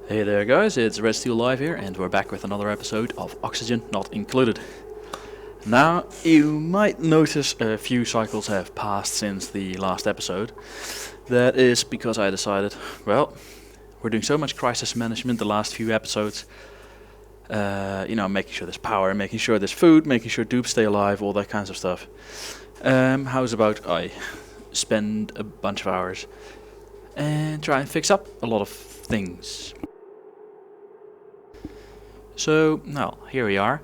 Hey there guys, it's Red Steel Live here and we're back with another episode of Oxygen Not Included. Now, you might notice a few cycles have passed since the last episode. That is because I decided, well, we're doing so much crisis management the last few episodes. Making sure there's power, making sure there's food, making sure dupes stay alive, all that kinds of stuff. How's about I spend a bunch of hours and try and fix up a lot of things. So, now, here we are,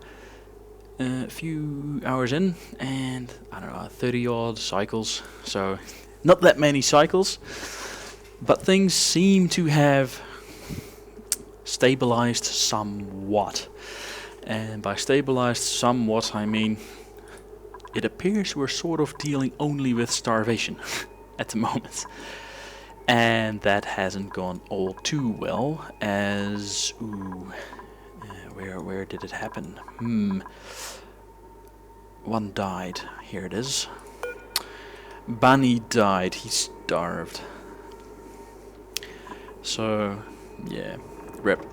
a few hours in, and I don't know, 30 odd cycles, so not that many cycles, but things seem to have stabilized somewhat. And by stabilized somewhat, I mean, it appears we're sort of dealing only with starvation at the moment. And that hasn't gone all too well, as... Where did it happen? One died. Here it is. Banhi died. He starved. So, yeah, rip.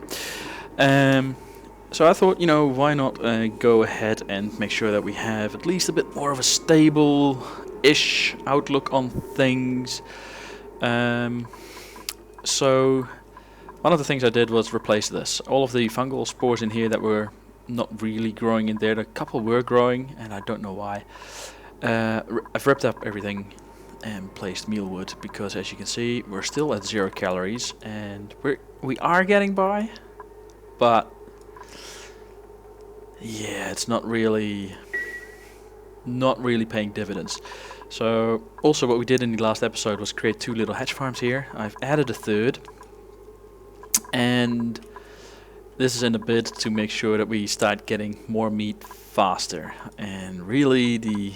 So I thought, why not go ahead and make sure that we have at least a bit more of a stable-ish outlook on things. So one of the things I did was replace this. All of the fungal spores in here that were not really growing in there, a couple were growing, and I don't know why. I've ripped up everything and placed mealwood because, as you can see, we're still at 0 calories, and we are getting by, but yeah, it's not really paying dividends. So also what we did in the last episode was create 2 little hatch farms here. I've added a third. And this is in a bid to make sure that we start getting more meat faster. And really the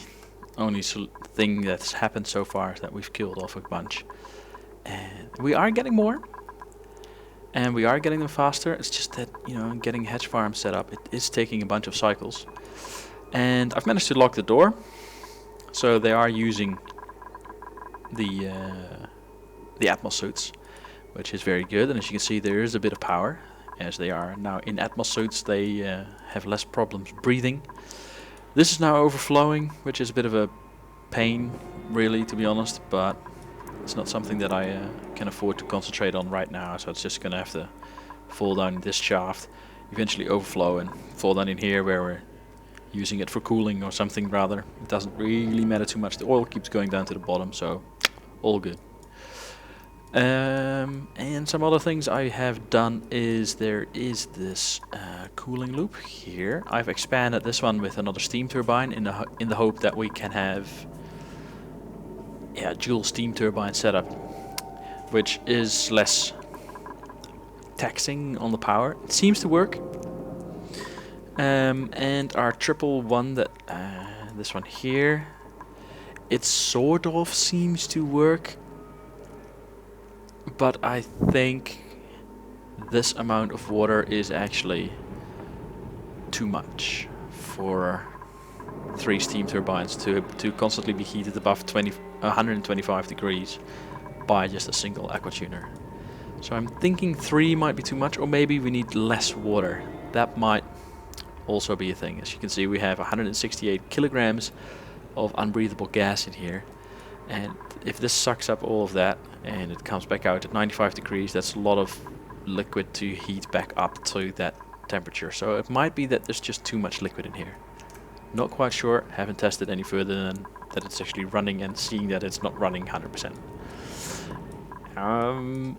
only thing that's happened so far is that we've killed off a bunch. And we are getting more. And we are getting them faster. It's just that, getting hatch farms set up, it is taking a bunch of cycles. And I've managed to lock the door. So they are using the Atmos suits, which is very good, and as you can see there is a bit of power, as they are now in Atmos suits. They have less problems breathing. This is now overflowing, which is a bit of a pain, really, to be honest, but it's not something that I can afford to concentrate on right now, so it's just going to have to fall down in this shaft, eventually overflow and fall down in here where we're using it for cooling or something rather. It doesn't really matter too much. The oil keeps going down to the bottom, so all good. And some other things I have done is there is this cooling loop here. I've expanded this one with another steam turbine in the hope that we can have dual steam turbine setup, which is less taxing on the power. It seems to work. And our triple one, that this one here, it sort of seems to work. But I think this amount of water is actually too much for 3 steam turbines to constantly be heated above 125 degrees by just a single aqua tuner. So I'm thinking 3 might be too much, or maybe we need less water. That might also be a thing. As you can see, we have 168 kilograms of unbreathable gas in here. And if this sucks up all of that and it comes back out at 95 degrees, that's a lot of liquid to heat back up to that temperature. So it might be that there's just too much liquid in here. Not quite sure, haven't tested any further than that it's actually running and seeing that it's not running 100%.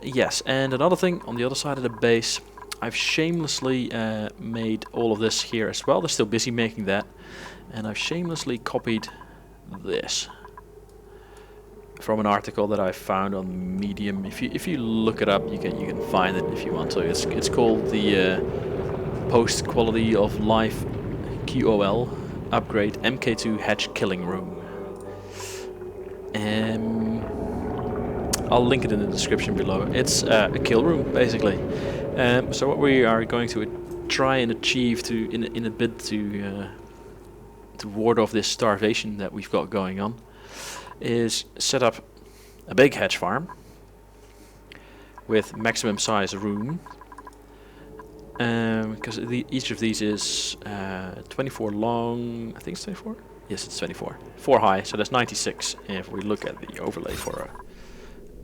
Yes, and another thing on the other side of the base, I've shamelessly made all of this here as well. They're still busy making that. And I've shamelessly copied this from an article that I found on Medium. If you look it up, you can find it if you want to. It's called the Post Quality of Life QOL Upgrade MK2 Hatch Killing Room. I'll link it in the description below. It's a kill room basically. So what we are going to try and achieve in a bid to ward off this starvation that we've got going on is set up a big hatch farm with maximum size room Because each of these is 24 long. I think it's 24. Yes, it's 24. 4 high, so that's 96. If we look at the overlay for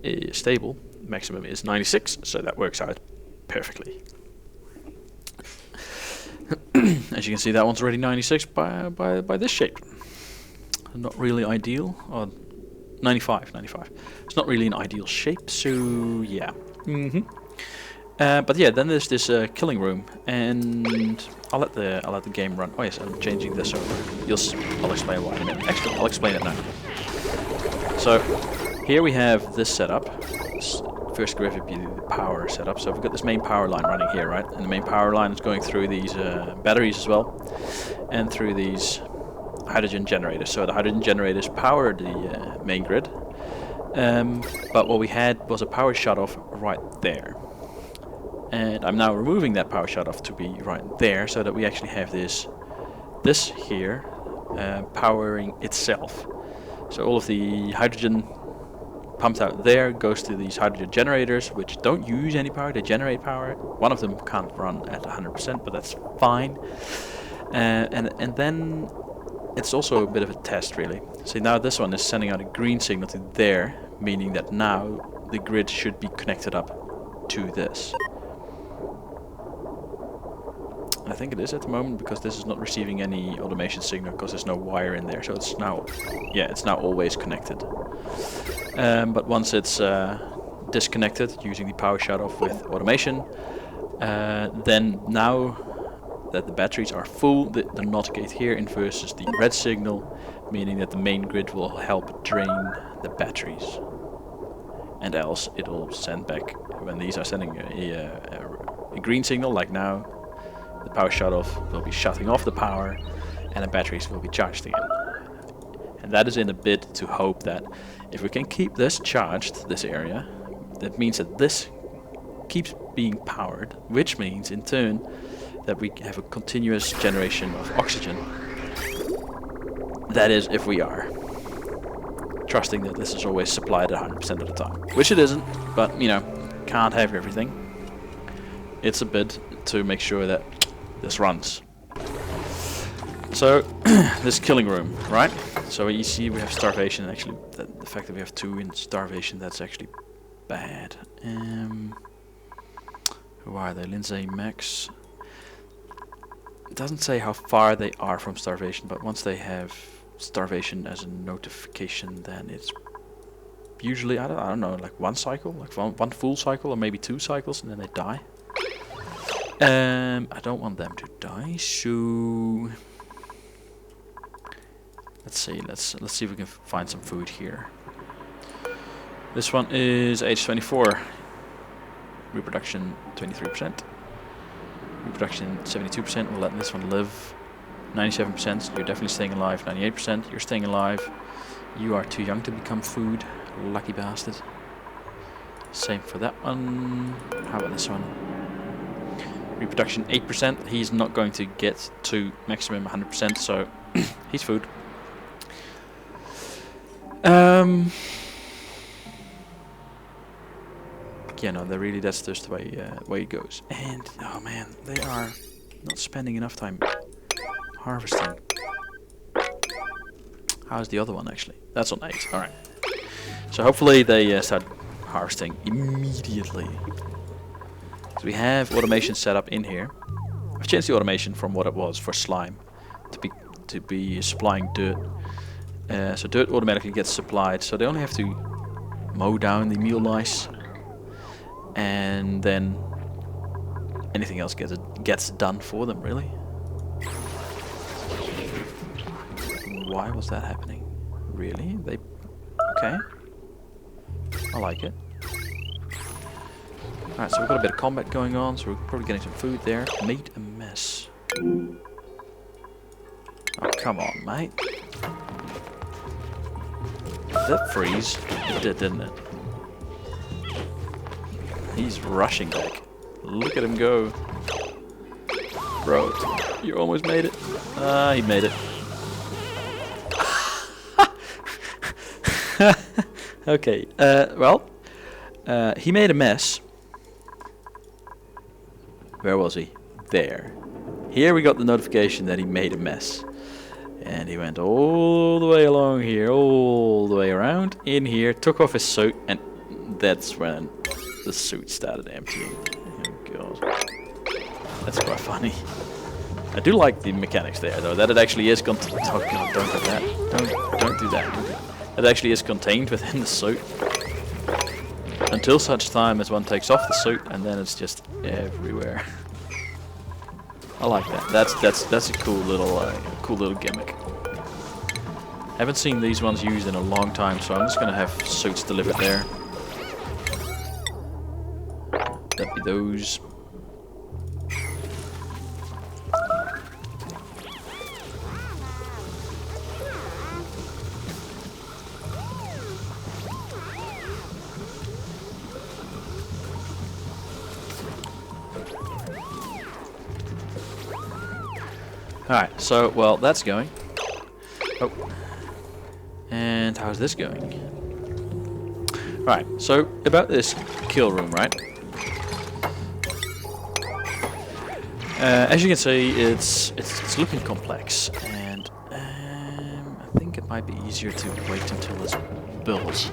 a stable, maximum is 96, so that works out perfectly. As you can see, that one's already 96 by this shape. Not really ideal. Or 95. It's not really an ideal shape, so yeah. But yeah, then there's this killing room, and I'll let the game run. Oh yes, I'm changing this over. I'll explain why in a minute. Actually, I'll explain it now. So here we have this setup. First graph would be the power setup. So we've got this main power line running here, right? And the main power line is going through these batteries as well, and through these hydrogen generators. So the hydrogen generators power the main grid. But what we had was a power shutoff right there. And I'm now removing that power shutoff to be right there, so that we actually have this here powering itself. So all of the hydrogen pumped out there goes to these hydrogen generators, which don't use any power, they generate power. One of them can't run at 100%, but that's fine. And then it's also a bit of a test, really. See, now this one is sending out a green signal to there, meaning that now the grid should be connected up to this. I think it is at the moment, because this is not receiving any automation signal because there's no wire in there, so it's now, yeah, it's now always connected. But once it's disconnected using the power shutoff with automation, then now that the batteries are full, the NOT gate here inverses the red signal, meaning that the main grid will help drain the batteries. And else it will send back, when these are sending a green signal, like now, the power shutoff will be shutting off the power and the batteries will be charged again. And that is in a bid to hope that if we can keep this charged, this area, that means that this keeps being powered, which means in turn that we have a continuous generation of oxygen. That is, if we are trusting that this is always supplied at 100% of the time, which it isn't, but you know, can't have everything. It's a bid to make sure that this runs. So this killing room, right? So you see we have starvation. Actually, the fact that we have 2 in starvation, that's actually bad. Who are they? Lindsay, Max. It doesn't say how far they are from starvation, but once they have starvation as a notification, then it's usually, I don't know, like 1 cycle, like one full cycle, or maybe 2 cycles, and then they die. I don't want them to die, so let's see. Let's see if we can find some food here. This one is age 24. Reproduction 23%. Reproduction 72%. We'll let this one live. 97%. You're definitely staying alive. 98%. You're staying alive. You are too young to become food. Lucky bastard. Same for that one. How about this one? Reproduction 8%. He's not going to get to maximum 100%, so he's food. Yeah, no, that's just the way it goes. And oh man, they are not spending enough time harvesting. How's the other one actually? That's on 8. All right. So hopefully they start harvesting immediately. So we have automation set up in here. I've changed the automation from what it was for slime to be supplying dirt. So dirt automatically gets supplied. So they only have to mow down the meal lice, and then anything else gets done for them. Really? Why was that happening? Really? Okay. I like it. Alright, so we've got a bit of combat going on, so we're probably getting some food there. Made a mess. Oh, come on, mate. Did that freeze? It did, didn't it? He's rushing back. Look at him go. Bro, you almost made it. Ah, he made it. Okay, well, he made a mess. Where was he? There. Here we got the notification that he made a mess. And he went all the way along here, all the way around, in here, took off his suit, and that's when the suit started emptying. Oh god. That's quite funny. I do like the mechanics there, though, that it actually is oh god, don't do that. Don't do that. It actually is contained within the suit. Until such time as one takes off the suit, and then it's just everywhere. I like that. That's a cool little gimmick. Haven't seen these ones used in a long time, so I'm just gonna have suits delivered there. That'd be those. Alright, so, well, that's going. Oh. And how's this going? Right, so, about this kill room, right? As you can see, it's looking complex, and I think it might be easier to wait until it's built,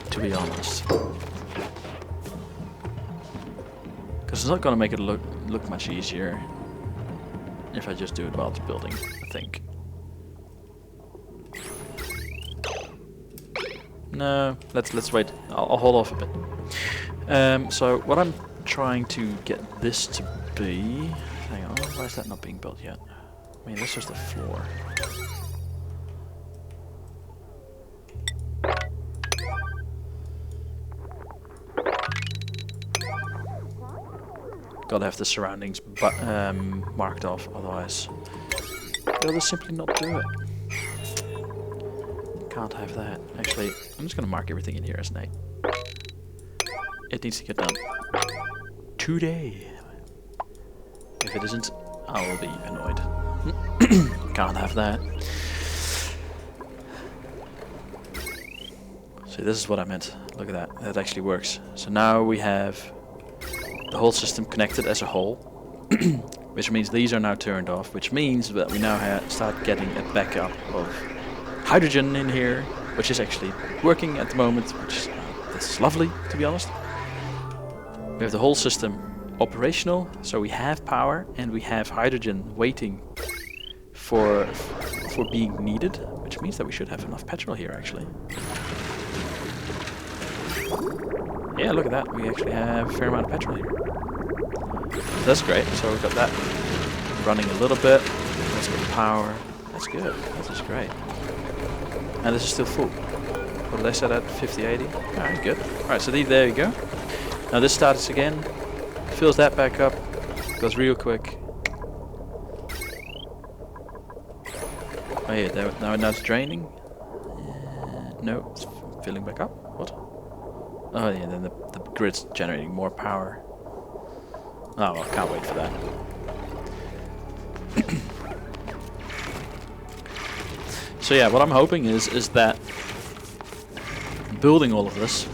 to be honest. Because it's not going to make it look much easier if I just do it while it's building, I think. No, let's wait. I'll hold off a bit. So what I'm trying to get this to be... Hang on, why is that not being built yet? I mean, this is the floor. Gotta have the surroundings marked off, otherwise they'll just simply not do it. Can't have that. Actually, I'm just gonna mark everything in here as an 8. It needs to get done today. If it isn't, I will be annoyed. Can't have that. See, this is what I meant. Look at that. That actually works. So now we have the whole system connected as a whole, which means these are now turned off, which means that we now start getting a backup of hydrogen in here, which is actually working at the moment, which is lovely, to be honest. We have the whole system operational, so we have power and we have hydrogen waiting for being needed, which means that we should have enough petrol here, actually. Yeah, look at that. We actually have a fair amount of petrol here. That's great. So we've got that running a little bit. Let's get power. That's good. That is great. And this is still full. What did I set at? 50, 80? Alright, good. Alright, so there you go. Now this starts again. Fills that back up. Goes real quick. Oh yeah, now it's draining. No, it's filling back up. What? Oh yeah, then the grid's generating more power. Oh well, can't wait for that. So yeah, what I'm hoping is that building all of this.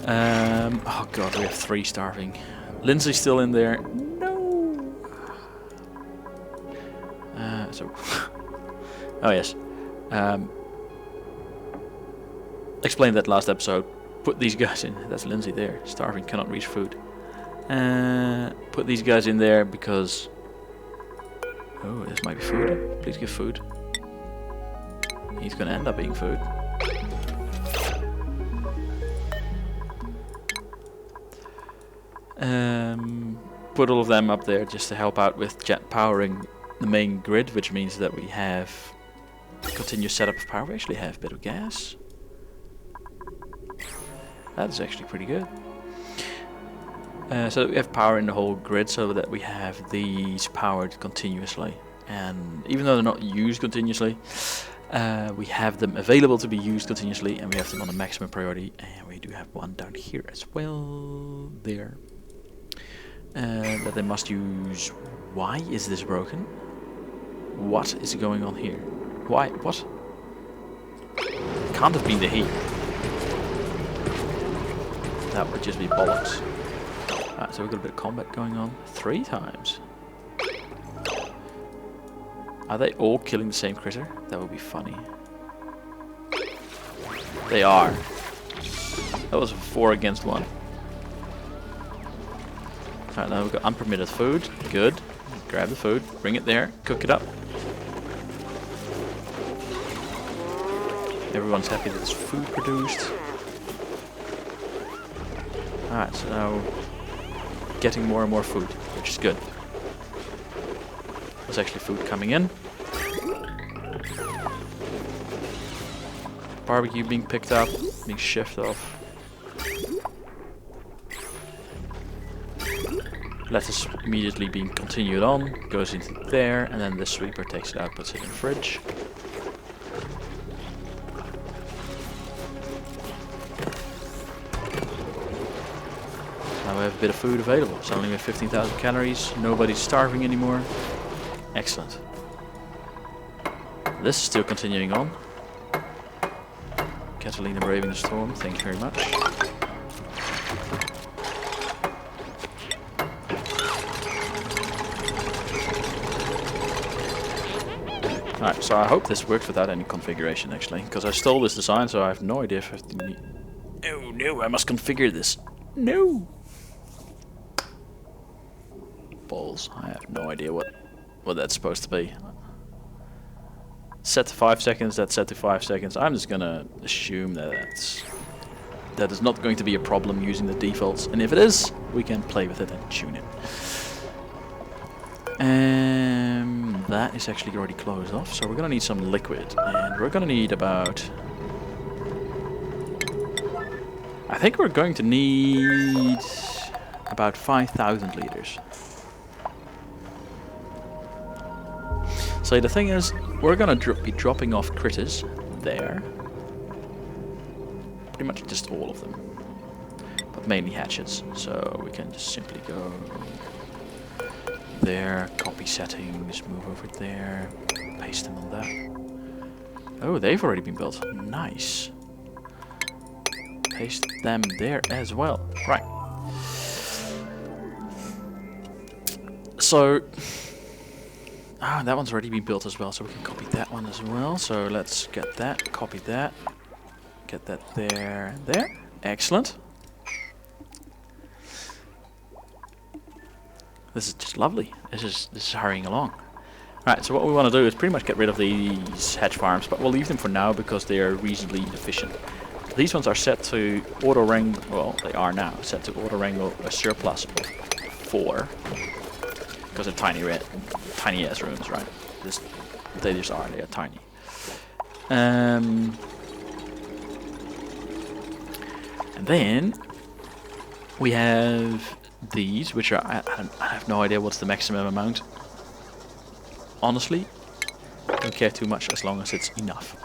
Oh god, we have 3 starving. Lindsay's still in there. No. Oh yes. Explained that last episode. Put these guys in. That's Lindsay there. Starving, cannot reach food. Put these guys in there because... Oh, this might be food. Please give food. He's gonna end up being food. Put all of them up there just to help out with powering the main grid, which means that we have a continuous setup of power. We actually have a bit of gas. That is actually pretty good. So we have power in the whole grid so that we have these powered continuously. And even though they're not used continuously, we have them available to be used continuously, and we have them on a maximum priority. And we do have one down here as well. There. That they must use. Why is this broken? What is going on here? Why? What? Can't have been the heat. That would just be bollocks. So we've got a bit of combat going on. 3 times. Are they all killing the same critter? That would be funny. They are. That was 4 against 1. Alright, now we've got unpermitted food. Good. Grab the food, bring it there, cook it up. Everyone's happy that there's food produced. Alright, so now getting more and more food, which is good. There's actually food coming in. Barbecue being picked up, being shifted off. Lettuce immediately being continued on, goes into there, and then the sweeper takes it out, puts it in the fridge. Now we have a bit of food available. It's only 15,000 calories, nobody's starving anymore. Excellent. This is still continuing on. Catalina braving the storm, thank you very much. Alright, so I hope this works without any configuration actually, because I stole this design, so I have no idea if I have to need... Oh no, I must configure this. No! Balls, I have no idea what that's supposed to be. Set to 5 seconds, that's set to 5 seconds. I'm just gonna assume that is not going to be a problem using the defaults, and if it is, we can play with it and tune it. That is actually already closed off, so we're gonna need some liquid, and we're gonna need about... I think we're going to need about 5,000 liters. So the thing is, we're gonna be dropping off critters there. Pretty much just all of them, but mainly hatchets. So we can just simply go there, copy settings, move over there, paste them on that. Oh, they've already been built. Nice. Paste them there as well. Right. So, that one's already been built as well, so we can copy that one as well. So let's get that, copy that, get that there, and there. Excellent. This is just lovely. This is hurrying along. Alright, so what we want to do is pretty much get rid of these hatch farms, but we'll leave them for now because they are reasonably efficient. These ones are set to auto-wrangle, well, they are now set to auto-wrangle a surplus of 4. Because they're tiny ass rooms, right? They just are, they are tiny. And then we have these, which are, I have no idea what's the maximum amount. Honestly, I don't care too much as long as it's enough.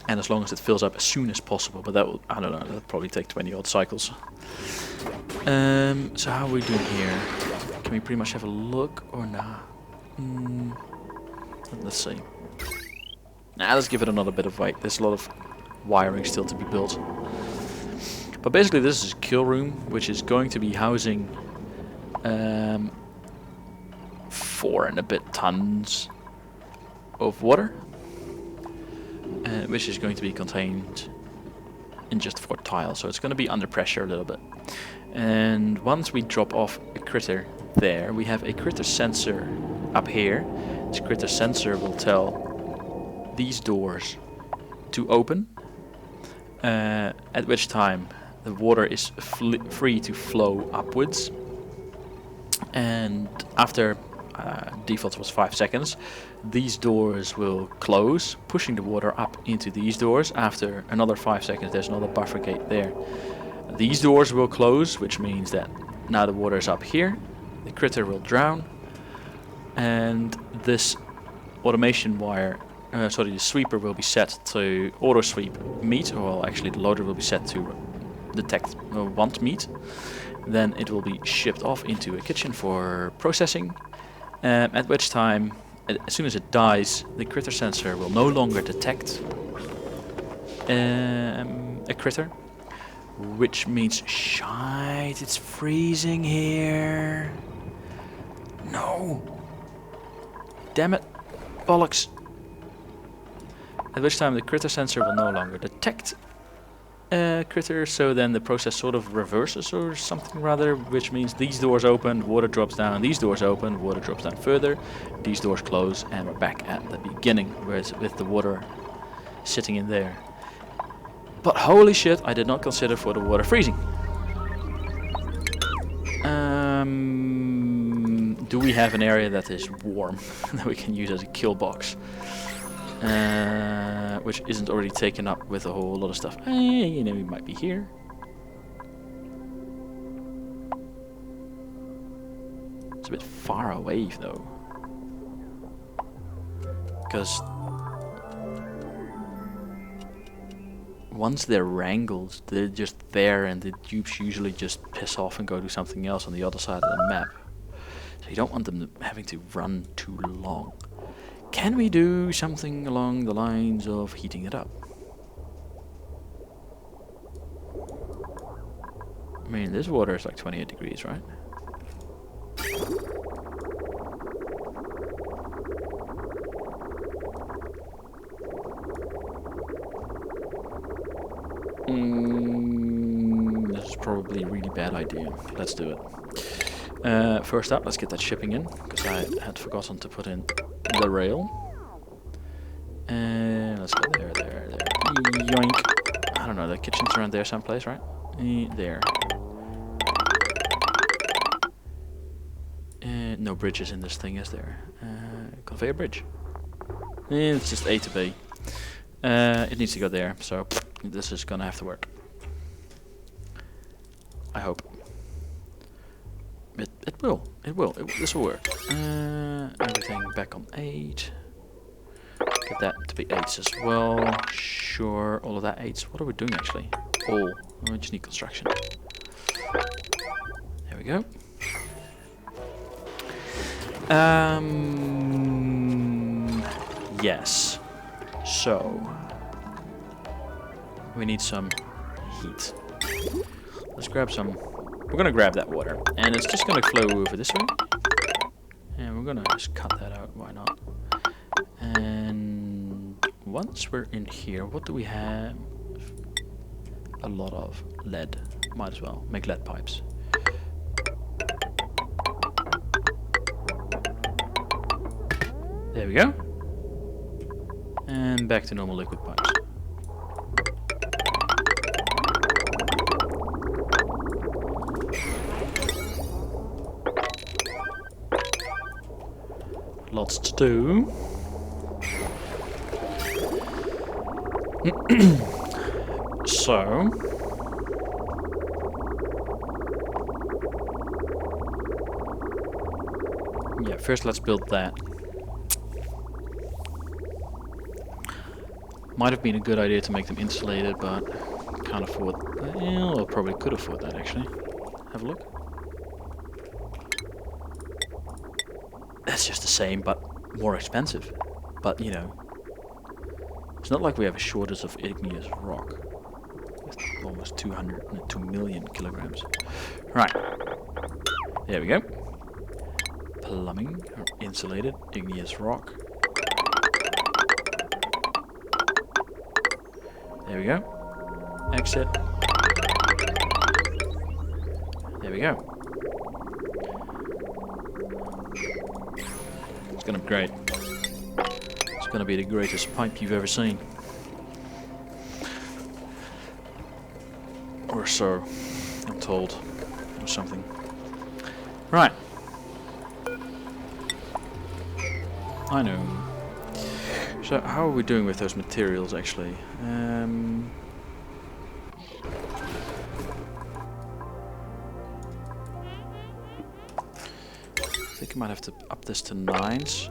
And as long as it fills up as soon as possible, but that will, I don't know, that'll probably take 20 odd cycles. So how are we doing here? Can we pretty much have a look or nah? Let's see. Nah, let's give it another bit of weight. There's a lot of wiring still to be built. But basically this is a kill room, which is going to be housing 4 and a bit tons of water. Which is going to be contained in just 4 tiles, so it's going to be under pressure a little bit. And once we drop off a critter there, we have a critter sensor up here. This critter sensor will tell these doors to open, at which time the water is free to flow upwards. And after default was 5 seconds, these doors will close, pushing the water up into these doors. After another 5 seconds, there's another buffer gate there. These doors will close, which means that now the water is up here. The critter will drown, and this automation wire, the sweeper will be set to auto sweep meat, or well, actually the loader will be set to detect want meat. Then it will be shipped off into a kitchen for processing. At which time, as soon as it dies, the critter sensor will no longer detect a critter, which means shite, it's freezing here. No! Damn it! Bollocks! At which time the critter sensor will no longer detect critter, so then the process sort of reverses or something rather, which means these doors open, water drops down, these doors open, water drops down further, these doors close, and we're back at the beginning, whereas with the water sitting in there. But holy shit, I did not consider for the water freezing. Do we have an area that is warm that we can use as a kill box? Which isn't already taken up with a whole lot of stuff. You know, we might be here. It's a bit far away though. Because once they're wrangled, they're just there and the dupes usually just piss off and go do something else on the other side of the map. So you don't want them having to run too long. Can we do something along the lines of heating it up? I mean, this water is like 28 degrees, right? This is probably a really bad idea. Let's do it. First up, let's get that shipping in, because I had forgotten to put in the rail. And let's go there. Yoink. I don't know, the kitchen's around there someplace, right? There. No bridges in this thing, is there? Conveyor bridge. It's just A to B. It needs to go there, so this is gonna have to work. I hope. It will. This will work. Everything back on 8. Get that to be 8s as well. Sure, all of that 8s. What are we doing actually? All. We just need construction. There we go. Yes. So we need some heat. Let's grab some. We're gonna grab that water, and it's just gonna flow over this way. And we're gonna just cut that out. Why not? And once we're in here, what do we have? A lot of lead. Might as well make lead pipes. There we go. And back to normal liquid pipes. Lots to do. So yeah, first let's build that. Might have been a good idea to make them insulated, but can't afford. Well, probably could afford that actually. Have a look. That's just the same, but more expensive. But you know, it's not like we have a shortage of igneous rock with almost 2 million kilograms. Right, there we go. Plumbing or insulated igneous rock. There we go. Exit. There we go. It's gonna be great. It's gonna be the greatest pipe you've ever seen. Or so, I'm told. Or something. Right. I know. So how are we doing with those materials actually? I think I might have to up this to 9s.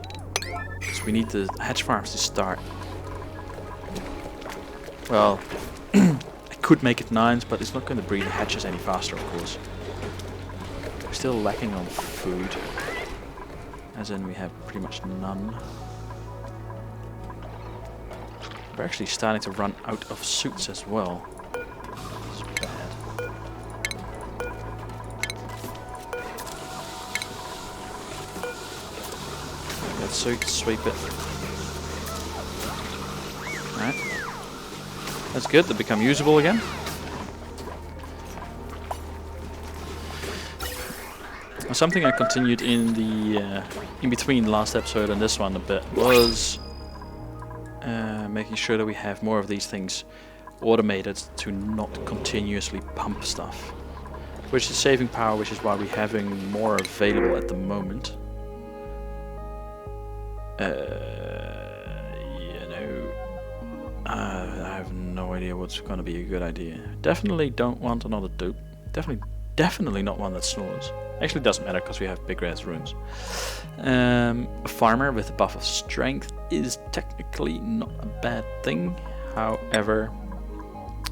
Because we need the hatch farms to start. Well, I could make it 9s, but it's not going to breed the hatches any faster, of course. We're still lacking on food. As in we have pretty much none. We're actually starting to run out of suits as well. Let's sweep it. Alright. That's good, they become usable again. Something I continued in the in between last episode and this one a bit was making sure that we have more of these things automated to not continuously pump stuff, which is saving power, which is why we're having more available at the moment. I have no idea what's going to be a good idea. Definitely don't want another dupe. Definitely not one that snores. Actually, doesn't matter because we have big red runes. A farmer with a buff of strength is technically not a bad thing. However,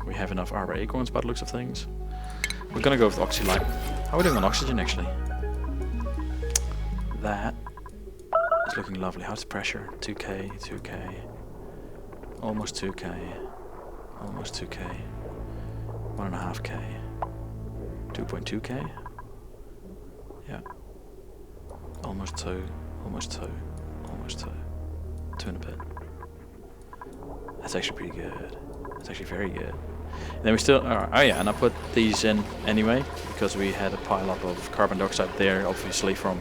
we have enough arbor acorns by the looks of things. We're gonna go with oxylite. How are we doing on oxygen actually? That is looking lovely. How's the pressure? 2k, 2k, almost 2k, almost 2k, 1.5k, 2.2k. Yeah. Almost 2, almost 2, almost 2. 2 and a bit. That's actually pretty good. That's actually very good. And then we still... oh yeah, and I put these in anyway, because we had a pile up of carbon dioxide there, obviously from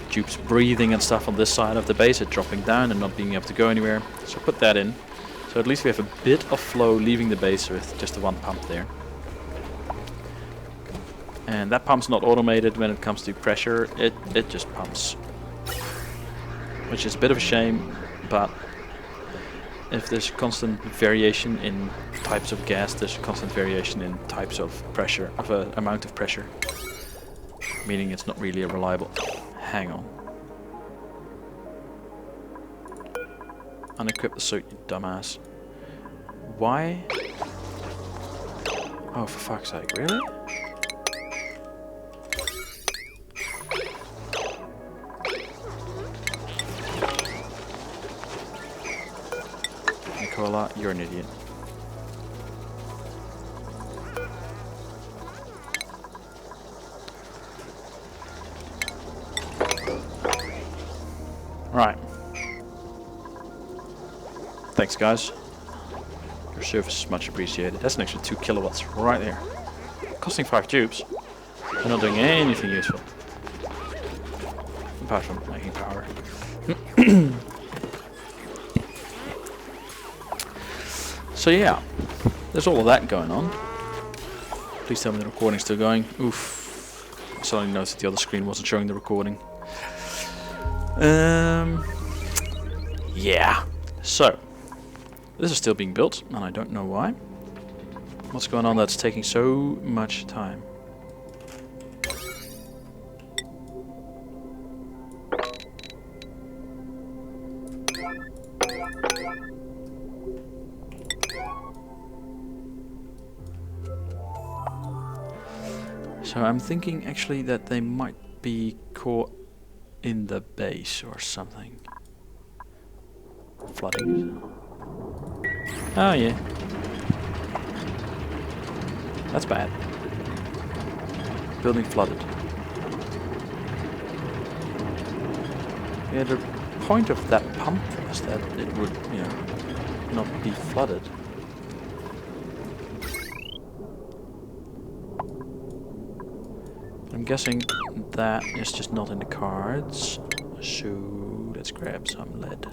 dupes breathing and stuff on this side of the base, it dropping down and not being able to go anywhere. So I put that in. So at least we have a bit of flow leaving the base with just the one pump there. And that pump's not automated when it comes to pressure, it just pumps. Which is a bit of a shame, but if there's constant variation in types of gas, there's constant variation in types of pressure, of amount of pressure. Meaning it's not really a reliable... Hang on. Unequip the suit, you dumbass. Why? Oh, for fuck's sake, really? Nicola, you're an idiot. Right. Thanks, guys. Your service is much appreciated. That's an extra 2 kilowatts right there. Costing 5 tubes. They're not doing anything useful. Apart from making power. So yeah, there's all of that going on. Please tell me the recording's still going. Oof. I suddenly noticed the other screen wasn't showing the recording. Yeah. So, this is still being built, and I don't know why. What's going on that's taking so much time? So I'm thinking actually that they might be caught in the base or something. Flooding. Oh yeah. That's bad. Building flooded. Yeah, the point of that pump was that it would, you know, not be flooded. I'm guessing that is just not in the cards. So let's grab some lead.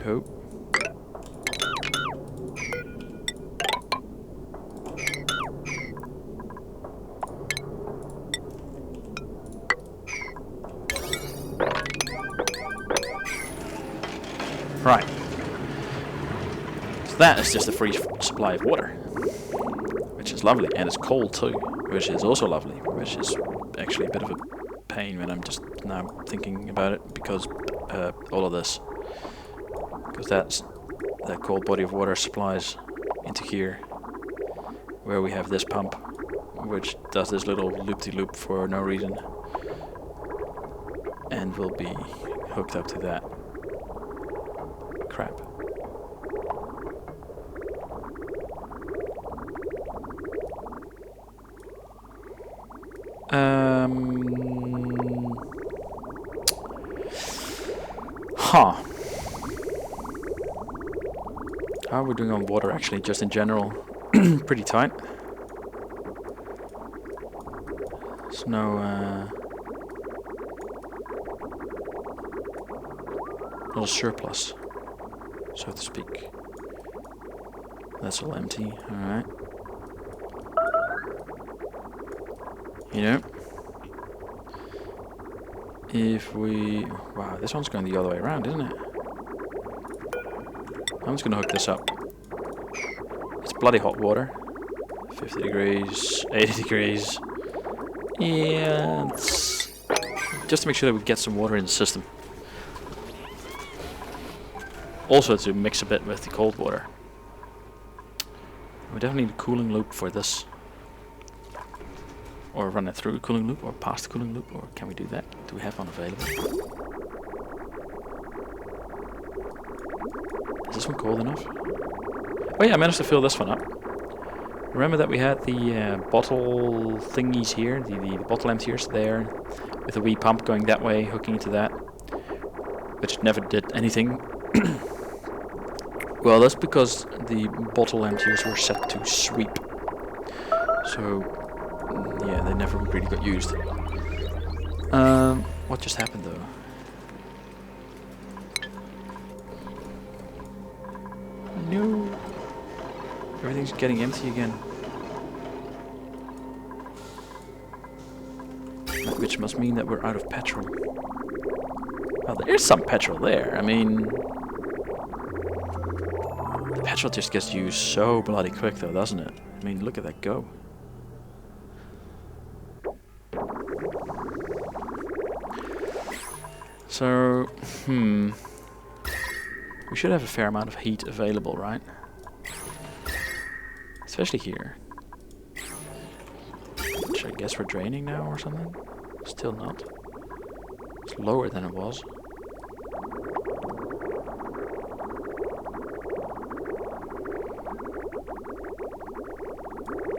Oh. Right. So that is just a free supply of water. Which is lovely, and it's cold too, which is also lovely, which is actually a bit of a pain when I'm just now thinking about it, because all of this, because that cold body of water supplies into here, where we have this pump, which does this little loop-de-loop for no reason, and will be hooked up to that. Crap. Huh. How are we doing on water actually, just in general? Pretty tight. There's no little surplus, so to speak. That's all empty, alright. You know, if we... Wow, this one's going the other way around, isn't it? I'm just gonna hook this up. It's bloody hot water. 50 degrees, 80 degrees. Yeah, just to make sure that we get some water in the system. Also to mix a bit with the cold water. We definitely need a cooling loop for this. Or run it through a cooling loop, or past the cooling loop, or can we do that? Do we have one available? Is this one cold enough? Oh yeah, I managed to fill this one up. Remember that we had the bottle thingies here, the bottle emptiers there, with a wee pump going that way, hooking into that, which never did anything. Well, that's because the bottle emptiers were set to sweep. So, yeah, they never really got used. What just happened though? No. Everything's getting empty again. Which must mean that we're out of petrol. Well, there's some petrol there. I mean... The petrol just gets used so bloody quick though, doesn't it? I mean, look at that go. So, we should have a fair amount of heat available, right? Especially here. Which I guess we're draining now or something? Still not. It's lower than it was.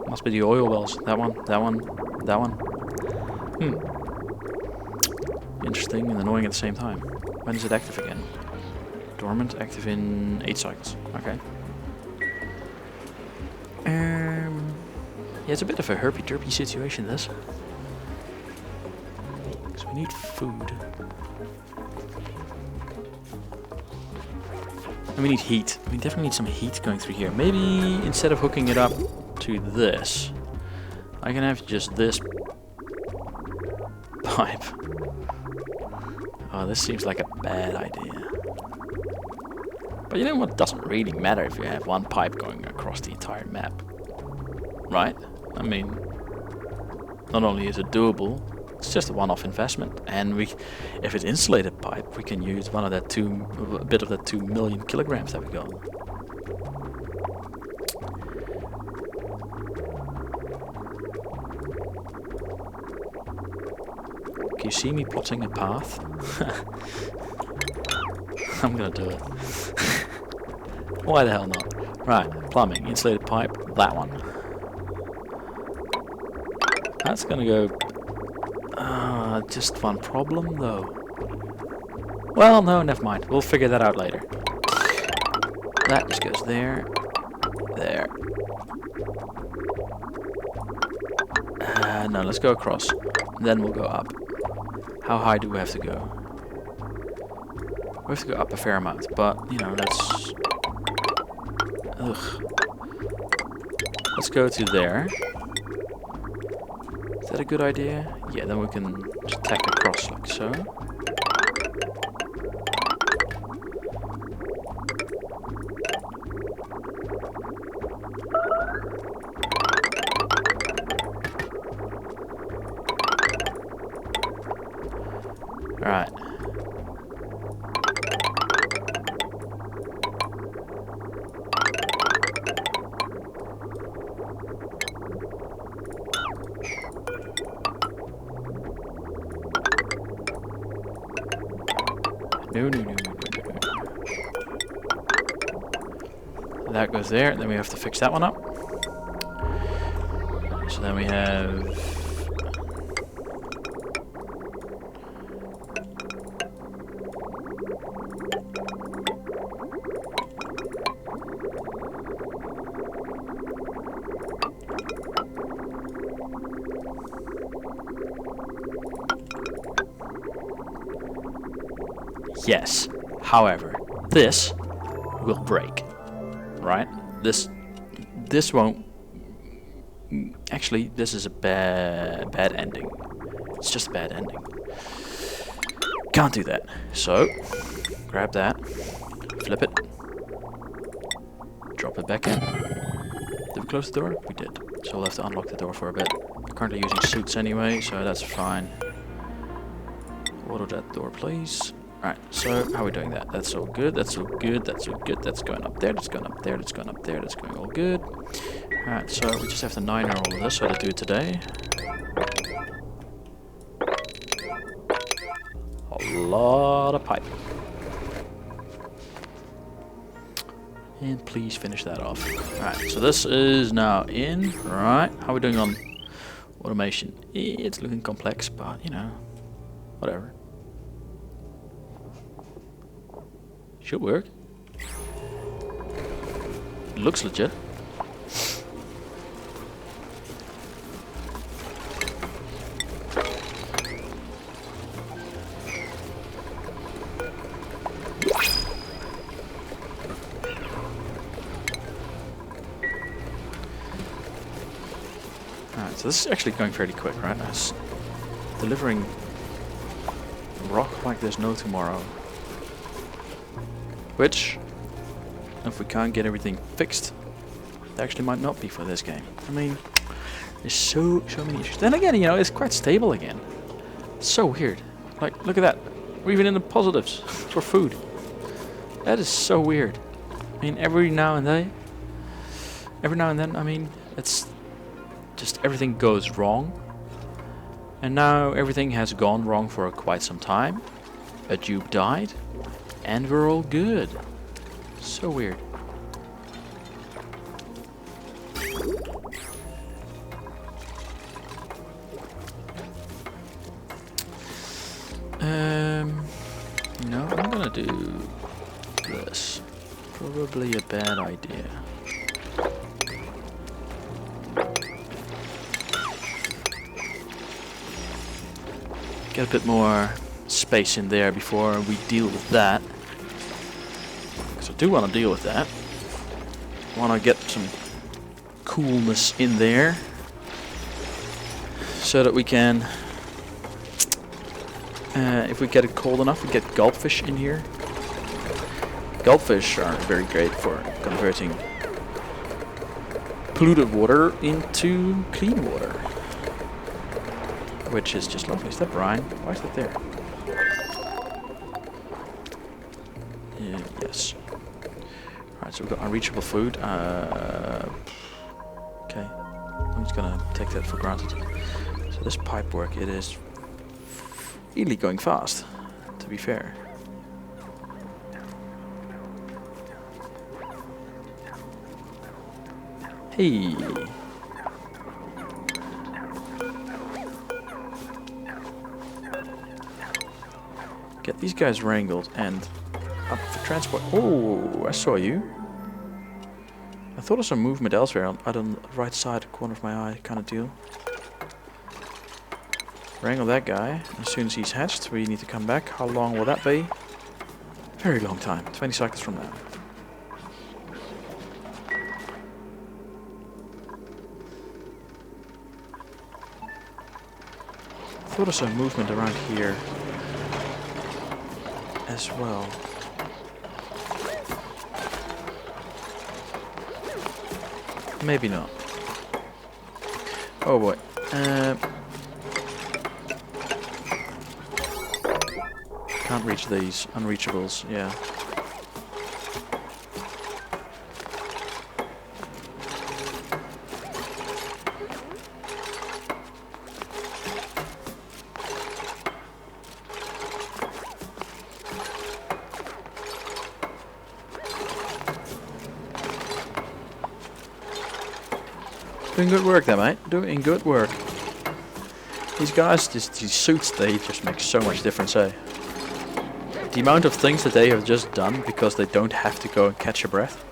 Must be the oil wells. That one, that one, that one. Interesting and annoying at the same time. When is it active again? Dormant, active in 8 cycles. Okay. Yeah, it's a bit of a herpy-derpy situation, this. Because we need food. And we need heat. We definitely need some heat going through here. Maybe instead of hooking it up to this, I can have just this pipe. Oh, this seems like a bad idea. But you know what? It doesn't really matter if you have one pipe going across the entire map. Right? I mean, not only is it doable, it's just a one-off investment. And if it's insulated pipe, we can use one of that a bit of that 2 million kilograms that we got. Can you see me plotting a path? I'm gonna do it. Why the hell not? Right, plumbing, insulated pipe, that one. That's gonna go... just one problem though. Well, no, never mind. We'll figure that out later. That just goes there. There. No, let's go across. Then we'll go up. How high do we have to go? We have to go up a fair amount, but, you know, that's... Ugh. Let's go to there. Is that a good idea? Yeah, then we can just tack across like so. Alright. No. That goes there, then we have to fix that one up. So then we have... Yes. However, this will break. Right? This won't. Actually, this is a bad ending. It's just a bad ending. Can't do that. So, grab that, flip it, drop it back in. Did we close the door? We did. So we'll have to unlock the door for a bit. We're currently using suits anyway, so that's fine. Auto that door, please. Alright, so how are we doing that? That's all good, that's all good, that's all good. That's going up there, that's going up there, that's going up there, that's going all good. Alright, so we just have to 9er all of this, so let's do it today. A lot of pipe. And please finish that off. Alright, so this is now in. Right, how are we doing on automation? It's looking complex, but you know, whatever. Should work. It looks legit. Alright, so this is actually going fairly quick, right? It's delivering rock like there's no tomorrow. Which, if we can't get everything fixed, there actually might not be for this game. I mean, there's so many issues. Then again, you know, it's quite stable again. It's so weird. Like, look at that. We're even in the positives for food. That is so weird. I mean, every now and then, I mean, it's just everything goes wrong. And now everything has gone wrong for quite some time. A dupe died. And we're all good. So weird. No, I'm gonna do this. Probably a bad idea. Get a bit more space in there before we deal with that. Because I do want to deal with that. I want to get some coolness in there. So that we can, if we get it cold enough, we get gulpfish in here. Gulpfish are very great for converting polluted water into clean water. Which is just lovely. Is that brine? Why is that there? Yes. Alright, so we've got unreachable food. Okay. I'm just gonna take that for granted. So this pipe work, it is really going fast, to be fair. Hey! Get these guys wrangled and up for transport. Oh, I saw you. I thought of some movement elsewhere on the right side corner of my eye kind of deal. Wrangle that guy. As soon as he's hatched, we need to come back. How long will that be? Very long time. 20 seconds from now. I thought of some movement around here as well. Maybe not. Oh boy. Can't reach these unreachables, yeah. Doing good work there, mate. Doing good work. These guys, these suits, they just make so much difference, eh? The amount of things that they have just done because they don't have to go and catch a breath.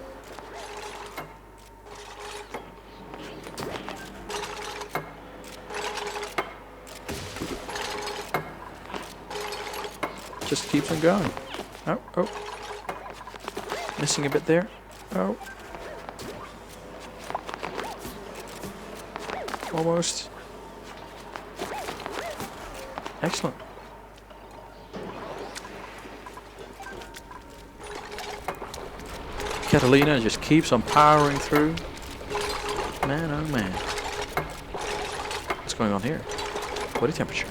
Just keeps on going. Oh, oh. Missing a bit there. Oh. Almost. Excellent. Catalina just keeps on powering through. Man, oh man. What's going on here? Body temperature.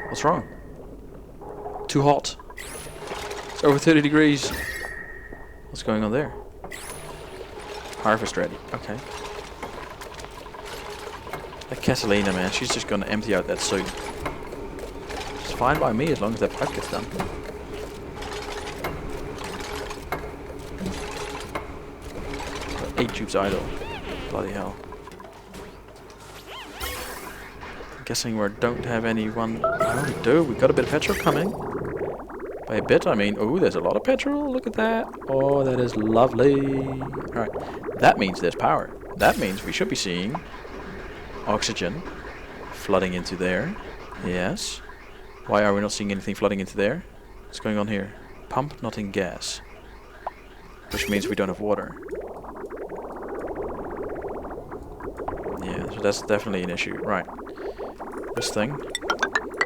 What's wrong? Too hot. It's over 30 degrees. What's going on there? Harvest ready. Okay. That Catalina, man, she's just gonna empty out that soon. It's fine by me as long as that pipe gets done. Got 8 tubes idle. Bloody hell. I'm guessing we don't have anyone. Oh, we do. We got a bit of petrol coming. By a bit, I mean, oh, there's a lot of petrol. Look at that. Oh, that is lovely. Alright. That means there's power. That means we should be seeing oxygen flooding into there. Yes. Why are we not seeing anything flooding into there? What's going on here? Pump not in gas. Which means we don't have water. Yeah, so that's definitely an issue. Right. This thing.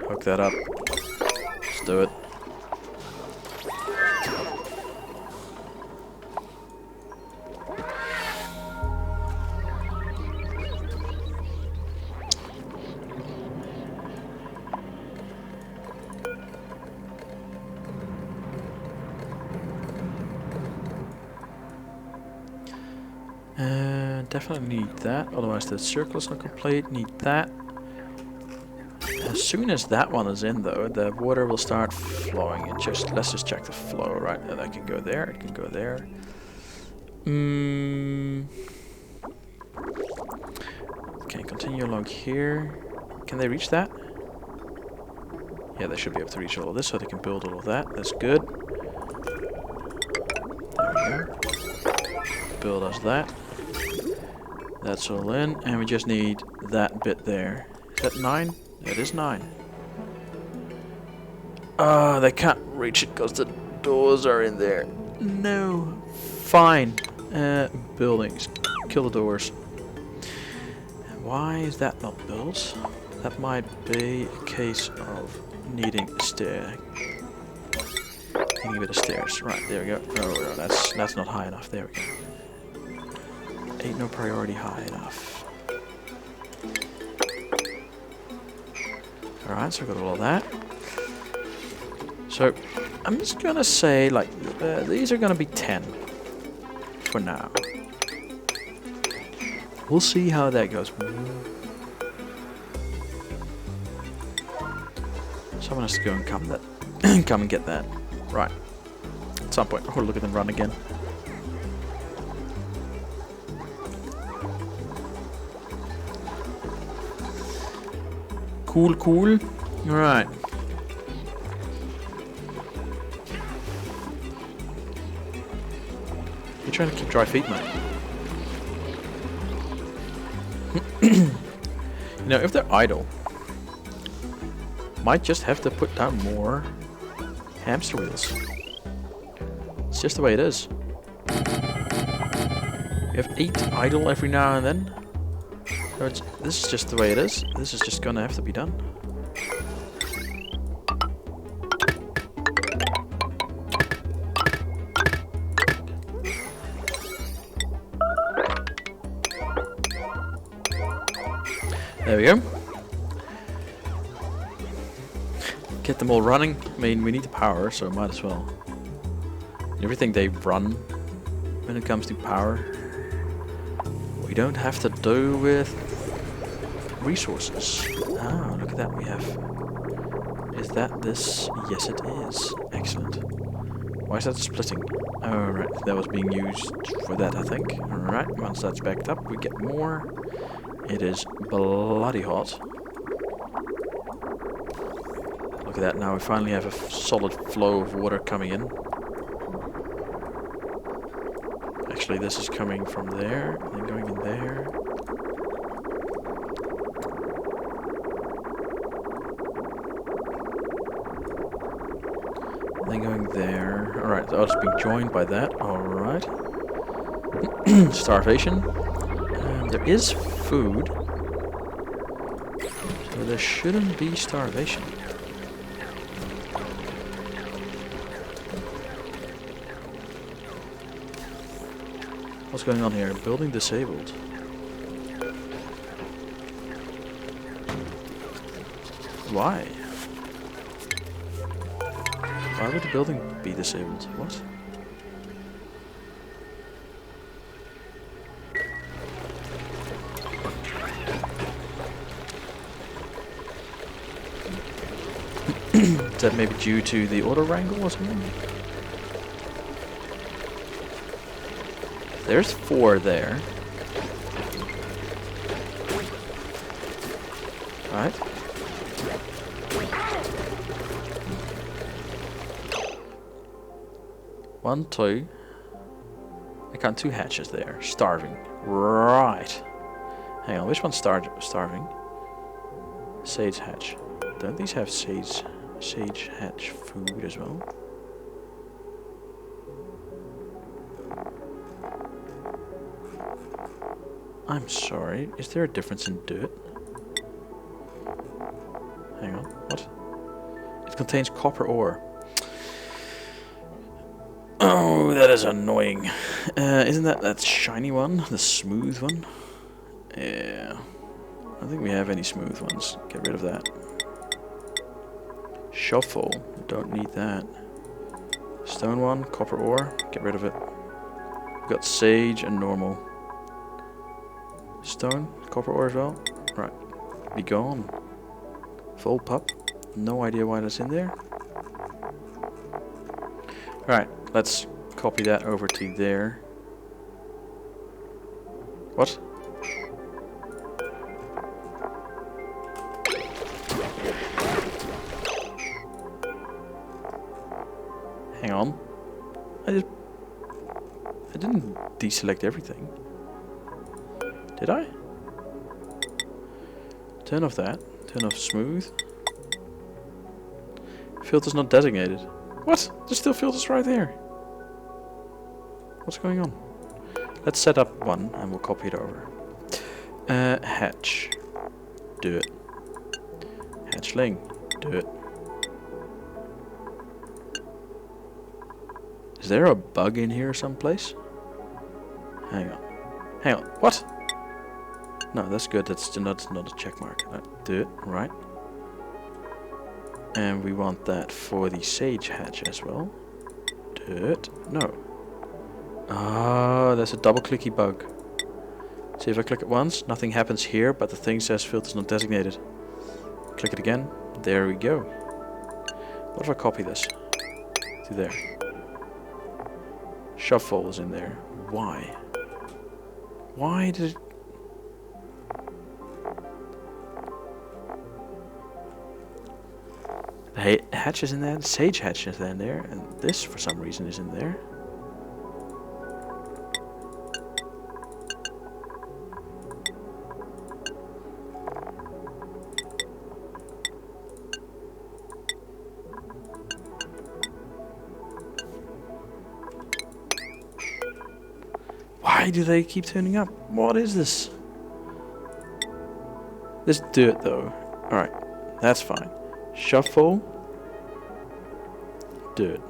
Hook that up. Let's do it. Definitely need that, otherwise the circle is not complete. Need that. As soon as that one is in though, the water will start flowing. And let's just check the flow, right? And that can go there, it can go there. Okay, continue along here. Can they reach that? Yeah, they should be able to reach all of this, so they can build all of that. That's good. There we go. Build us that. That's all in, and we just need that bit there. Is that 9? It is 9. They can't reach it because the doors are in there. No. Fine. Buildings. Kill the doors. Why is that not built? That might be a case of needing a stair. Needing a bit of stairs. Right, there we go. No, that's not high enough. There we go. Ain't no priority high enough. Alright, so we got all of that. So, I'm just gonna say, like, these are gonna be 10. For now. We'll see how that goes. Someone has to go and come and get that. Right. At some point. Oh, look at them run again. Cool, cool. Alright. You're trying to keep dry feet, mate. You know, if they're idle, might just have to put down more hamster wheels. It's just the way it is. You have 8 idle every now and then. So this is just the way it is. This is just gonna have to be done. There we go. Get them all running. I mean, we need the power, so might as well. Everything they run when it comes to power, we don't have to do with resources. Ah, look at that we have. Is that this? Yes, it is. Excellent. Why is that splitting? Oh, right. That was being used for that, I think. Alright, once that's backed up, we get more. It is bloody hot. Look at that, now we finally have a solid flow of water coming in. Actually, this is coming from there, and then going in there. And then going there. Alright, the other's being joined by that. Alright. Starvation. There is food. So there shouldn't be starvation. What's going on here? Building disabled. Why? Why would the building be disabled? What? Is that maybe due to the auto wrangle or something? There's 4 there. Right. One, 2. I count 2 hatches there. Starving. Right. Hang on, which one's starving? Sage hatch. Don't these have sage hatch food as well? I'm sorry, is there a difference in dirt? Hang on, what? It contains copper ore. Oh, that is annoying. Isn't that shiny one? The smooth one? Yeah. I don't think we have any smooth ones. Get rid of that. Shuffle. Don't need that. Stone one. Copper ore. Get rid of it. We've got sage and normal. Stone. Copper ore as well. Right. Be gone. Full pup. No idea why that's in there. Right. Let's copy that over to there. What? Hang on. I didn't deselect everything. Did I? Turn off that. Turn off smooth. Filter's not designated. What? There's still filters right there. What's going on? Let's set up one and we'll copy it over. Hatch. Do it. Hatchling. Do it. Is there a bug in here someplace? Hang on. Hang on. What? No, that's good. That's not a check mark. Do it. Right. And we want that for the sage hatch as well. Do it. No. Ah, there's a double clicky bug. See, if I click it once, nothing happens here, but the thing says filters not designated. Click it again. There we go. What if I copy this to there? Shuffle is in there. Why? Why did it... The hatch is in there, the sage hatch is in there, and this for some reason is in there. Why do they keep turning up? What is this? Let's do it though. Alright, that's fine. Shuffle. Do it.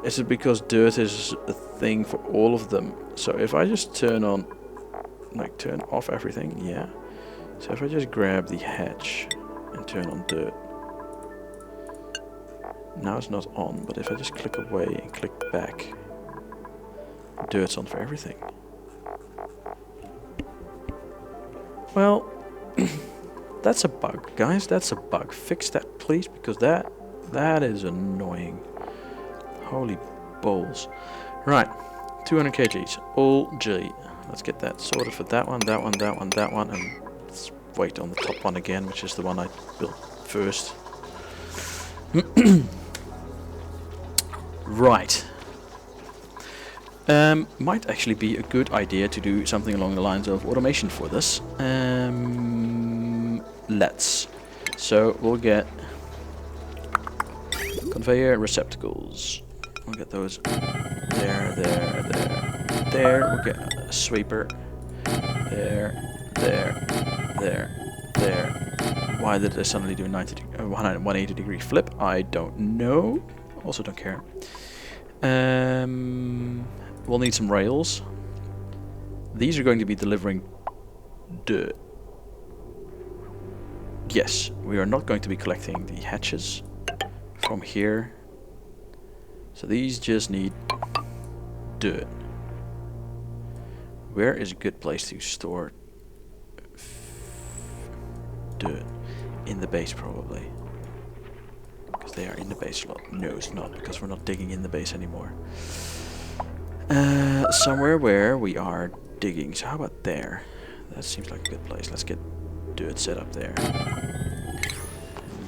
Is it because dirt is a thing for all of them? So if I just turn on, like turn off everything, yeah. So if I just grab the hatch and turn on dirt. Now it's not on, but if I just click away and click back, dirt's on for everything. Well, that's a bug, guys. That's a bug. Fix that, please, because that is annoying. Holy balls. Right, 200 kgs. All G. Let's get that sorted for that one, that one, that one, that one, and let's wait on the top one again, which is the one I built first. Right. Might actually be a good idea to do something along the lines of automation for this. Let's So we'll get conveyor receptacles. We'll get those there, there, there, there. We'll get a sweeper. There, there, there, there. Why did I suddenly do a 180 degree flip? I don't know. Also don't care. We'll need some rails. These are going to be delivering dirt. Yes, we are not going to be collecting the hatches from here. So these just need dirt. Where is a good place to store dirt? In the base, probably. Because they are in the base a lot. No, it's not, because we're not digging in the base anymore. Somewhere where we are digging. So how about there? That seems like a good place. Let's get dirt set up there.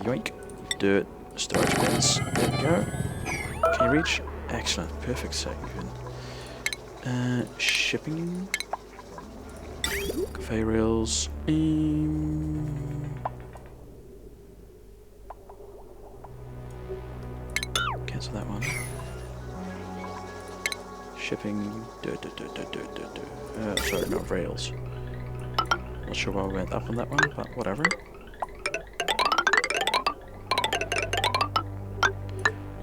Yoink. Dirt. Storage bins. There we go. Can you reach? Excellent. Perfect save. Shipping. Conveyor rails. Cancel that one. Shipping. Sorry, no rails. Not sure why we went up on that one, but whatever.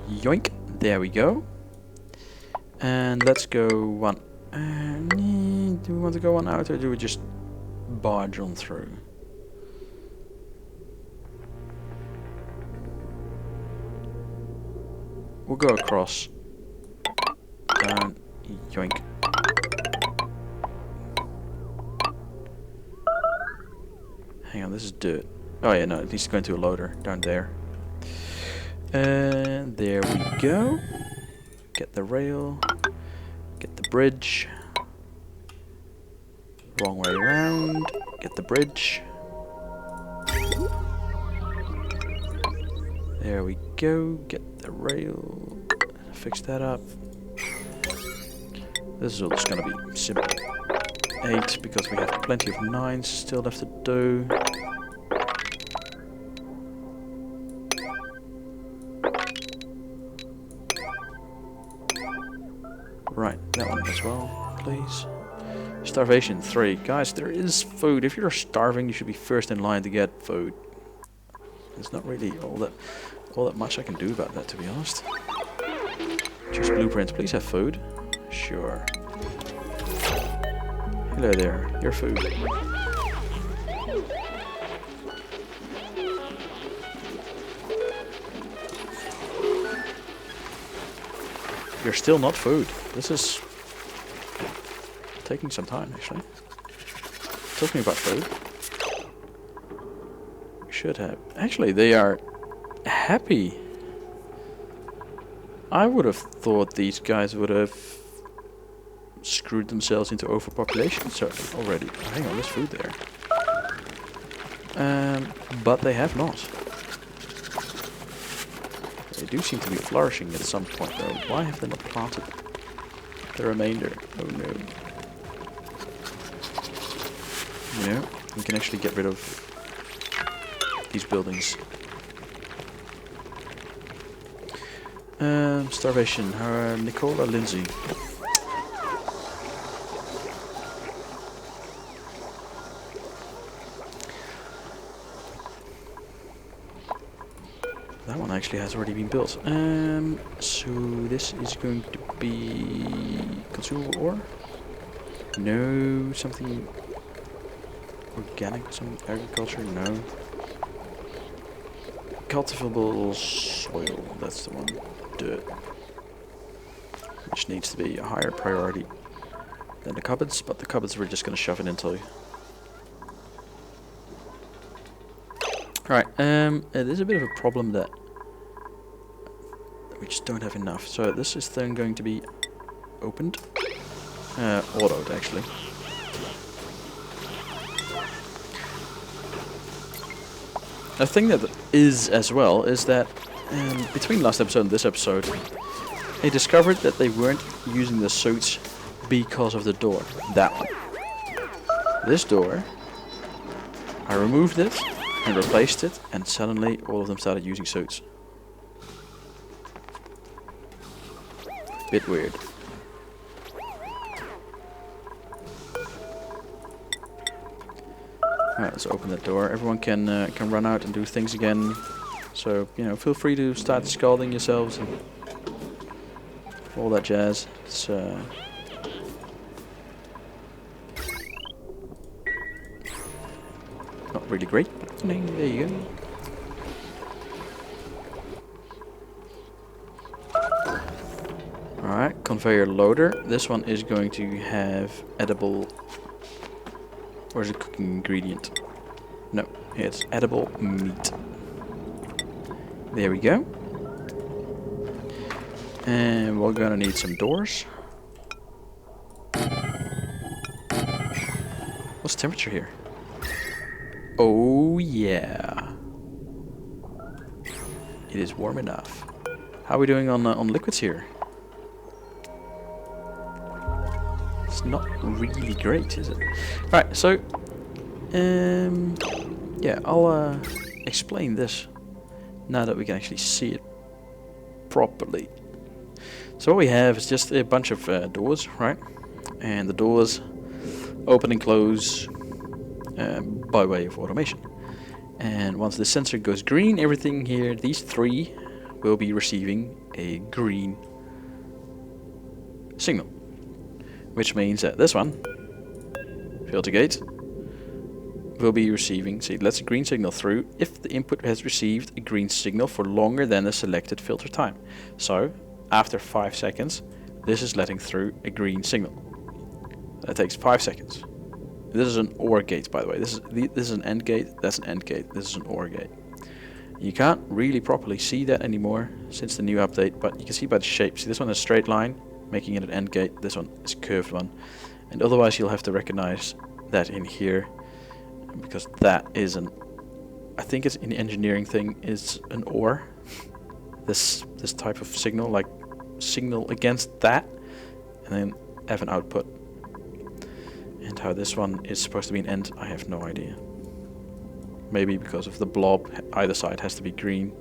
Yoink. There we go. And let's go one. Do we want to go one out, or do we just barge on through? We'll go across. Down. Yoink. Hang on, this is dirt. Oh yeah, no, it needs to go into a loader down there. And there we go. Get the rail. Get the bridge. Wrong way around. Get the bridge. There we go. Get the rail. Fix that up. This is all just gonna be simple 8 because we have plenty of 9s still left to do. Right, that one as well, please. Starvation 3. Guys, there is food. If you're starving, you should be first in line to get food. There's not really all that much I can do about that, to be honest. Choose blueprints. Please have food. Sure. Hello there. Your food. You're still not food. This is taking some time, actually. Talking about food. We should have. Actually, they are happy. I would have thought these guys would have screwed themselves into overpopulation so already. Oh, hang on, there's food there. But they have not. They do seem to be flourishing at some point though. Why have they not planted the remainder? Oh no. You know, we can actually get rid of these buildings. Starvation. Nicola Lindsay. That one actually has already been built. So this is going to be consumable ore? No, something organic, some agriculture? No. Cultivable soil, that's the one. Dirt. Which needs to be a higher priority than the cupboards, but the cupboards we're just going to shove it into. Alright, it is a bit of a problem that we just don't have enough. So this is then going to be opened. Autoed, actually. A thing that is as well is that between last episode and this episode, they discovered that they weren't using the suits because of the door. That one. This door, I removed it and replaced it, and suddenly all of them started using suits. Bit weird. Alright, let's open the door. Everyone can run out and do things again. So, you know, feel free to start scalding yourselves and all that jazz. It's not really great. There you go. Alright, conveyor loader. This one is going to have edible... Where's the cooking ingredient? No, it's edible meat. There we go. And we're gonna need some doors. What's the temperature here? Oh yeah. It is warm enough. How are we doing on liquids here? It's not really great, is it? Right, so yeah, I'll explain this now that we can actually see it properly. So what we have is just a bunch of doors, right? And the doors open and close by way of automation. And once the sensor goes green, everything here, these three, will be receiving a green signal. Which means that this one, filter gate, will be receiving, see, it lets a green signal through if the input has received a green signal for longer than the selected filter time. So, after 5 seconds, this is letting through a green signal. That takes 5 seconds. This is an OR gate, by the way. This is an AND gate, that's an AND gate, this is an OR gate. You can't really properly see that anymore since the new update, but you can see by the shape. See, this one is a straight line, making it an AND gate. This one is a curved one. And otherwise you'll have to recognize that in here, because that is an, I think it's in the engineering thing, is an OR. This type of signal, like signal against that, and then have an output. And how this one is supposed to be an AND, I have no idea. Maybe because of the blob, either side has to be green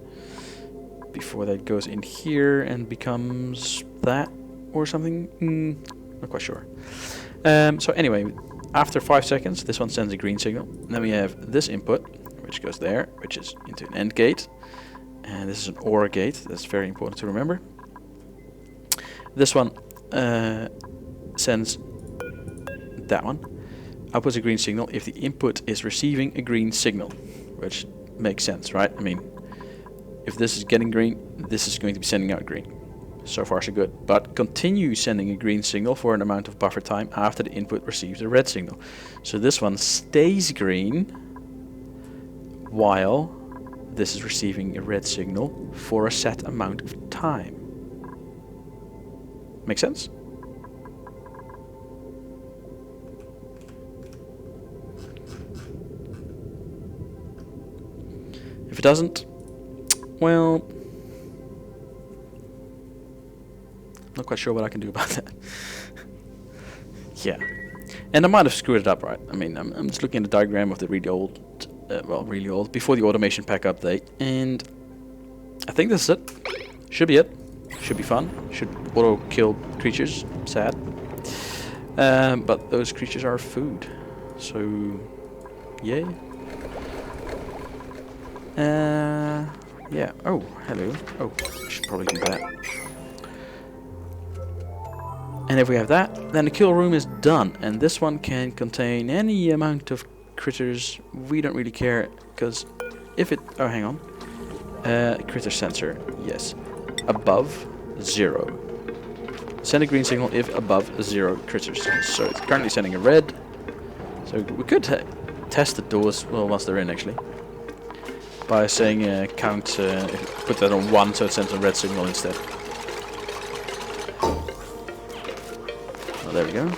before that goes in here and becomes that or something. Not quite sure. So anyway, after 5 seconds, this one sends a green signal. And then we have this input, which goes there, which is into an AND gate. And this is an OR gate. That's very important to remember. This one sends that one. Outputs a green signal if the input is receiving a green signal, which makes sense, right? I mean, if this is getting green, this is going to be sending out green. So far so good. But continue sending a green signal for an amount of buffer time after the input receives a red signal. So this one stays green while this is receiving a red signal for a set amount of time. Make sense? If it doesn't, well, not quite sure what I can do about that. Yeah, and I might have screwed it up, right? I mean, I'm just looking at the diagram of the really old, really old, before the automation pack update, and I think this is it. Should be it. Should be fun. Should auto kill creatures. Sad. But those creatures are food, so yay. Yeah. Oh, hello. Oh, I should probably do that. And if we have that, then the kill room is done. And this one can contain any amount of critters. We don't really care, because if it... Oh, hang on. Critter sensor. Yes. Above 0. Send a green signal if above 0 critters. So it's currently sending a red. So we could test the doors, well, once they're in, actually. By saying count, put that on 1 so it sends a red signal instead. Oh, there we go.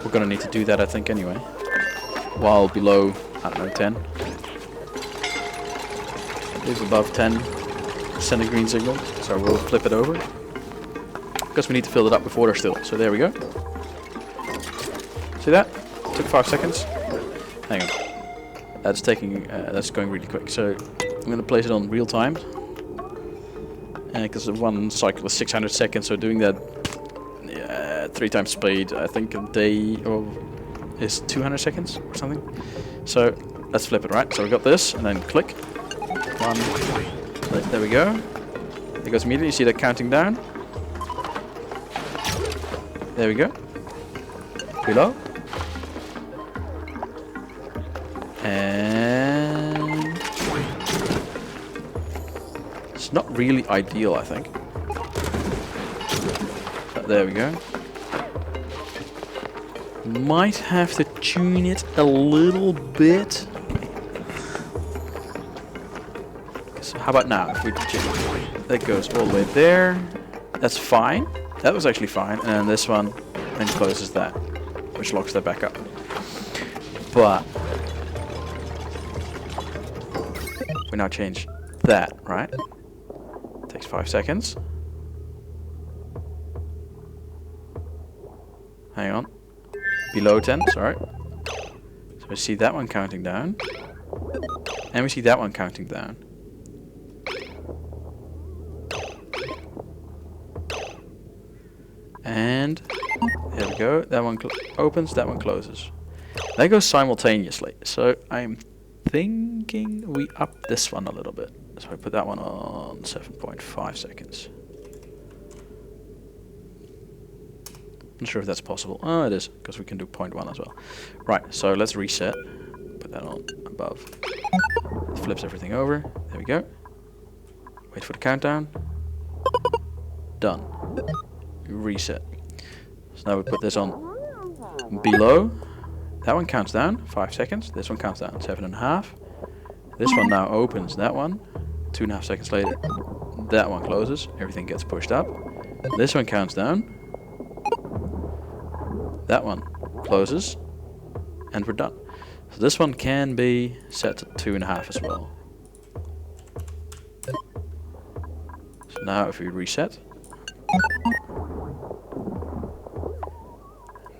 We're gonna need to do that, I think, anyway. While below, I don't know, 10. If above 10, send a green signal. So we'll flip it over. Because we need to fill it up before they're still. So there we go. See that? took 5 seconds. Hang on. That's taking. That's going really quick. So I'm gonna place it on real time. Because one cycle is 600 seconds, so doing that 3 times speed, I think a day is 200 seconds or something. So let's flip it, right? So we got this, and then click. 1. There we go. It goes immediately. You see that counting down. There we go. Below. And it's not really ideal, I think. But there we go. Might have to tune it a little bit. So how about now? If we that goes all the way there. That's fine. That was actually fine. And this one then closes that, which locks that back up. But we now change that, right? Takes 5 seconds. Hang on. Below 10, sorry. So we see that one counting down. And we see that one counting down. And there we go. That one opens, that one closes. They go simultaneously. So I'm thinking we up this one a little bit. So I put that one on 7.5 seconds. Not sure if that's possible. Oh, it is, because we can do 0.1 as well. Right, so let's reset. Put that on above. It flips everything over. There we go. Wait for the countdown. Done. Reset. So now we put this on below. That one counts down 5 seconds. This one counts down 7.5. This one now opens. That one 2.5 seconds later. That one closes. Everything gets pushed up. This one counts down. That one closes. And we're done. So this one can be set to 2.5 as well. So now if we reset,